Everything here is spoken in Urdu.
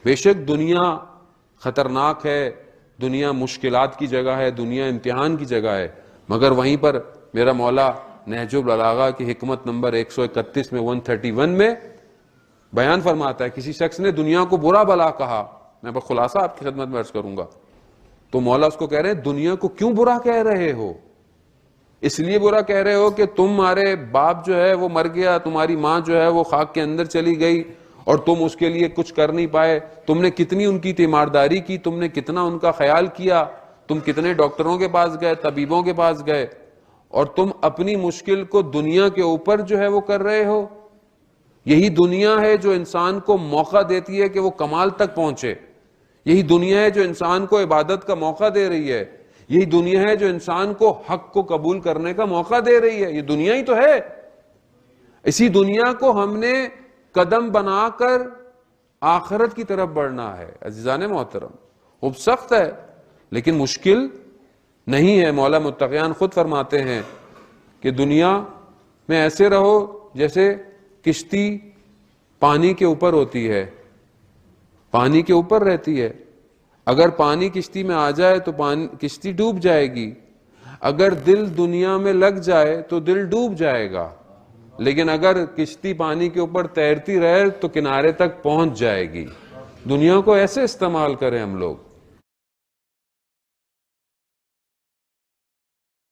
بے شک دنیا خطرناک ہے، دنیا مشکلات کی جگہ ہے، دنیا امتحان کی جگہ ہے، مگر وہیں پر میرا مولا نہج البلاغہ کی حکمت نمبر 131 میں 131 میں بیان فرماتا ہے، کسی شخص نے دنیا کو برا بلا کہا، میں بس خلاصہ آپ کی خدمت میں عرض کروں گا، تو مولا اس کو کہہ رہے ہیں دنیا کو کیوں برا کہہ رہے ہو؟ اس لیے برا کہہ رہے ہو کہ تمہارے باپ جو ہے وہ مر گیا، تمہاری ماں جو ہے وہ خاک کے اندر چلی گئی اور تم اس کے لیے کچھ کر نہیں پائے، تم نے کتنی ان کی تیمارداری کی، تم نے کتنا ان کا خیال کیا، تم کتنے ڈاکٹروں کے پاس گئے، طبیبوں کے پاس گئے، اور تم اپنی مشکل کو دنیا کے اوپر جو ہے وہ کر رہے ہو۔ یہی دنیا ہے جو انسان کو موقع دیتی ہے کہ وہ کمال تک پہنچے، یہی دنیا ہے جو انسان کو عبادت کا موقع دے رہی ہے، یہی دنیا ہے جو انسان کو حق کو قبول کرنے کا موقع دے رہی ہے، یہ دنیا ہی تو ہے۔ اسی دنیا کو ہم نے قدم بنا کر آخرت کی طرف بڑھنا ہے۔ عزیزان محترم، خوب سخت ہے لیکن مشکل نہیں ہے۔ مولا متقیان خود فرماتے ہیں کہ دنیا میں ایسے رہو جیسے کشتی پانی کے اوپر ہوتی ہے، پانی کے اوپر رہتی ہے، اگر پانی کشتی میں آ جائے تو کشتی ڈوب جائے گی، اگر دل دنیا میں لگ جائے تو دل ڈوب جائے گا، لیکن اگر کشتی پانی کے اوپر تیرتی رہے تو کنارے تک پہنچ جائے گی۔ دنیا کو ایسے استعمال کریں ہم لوگ۔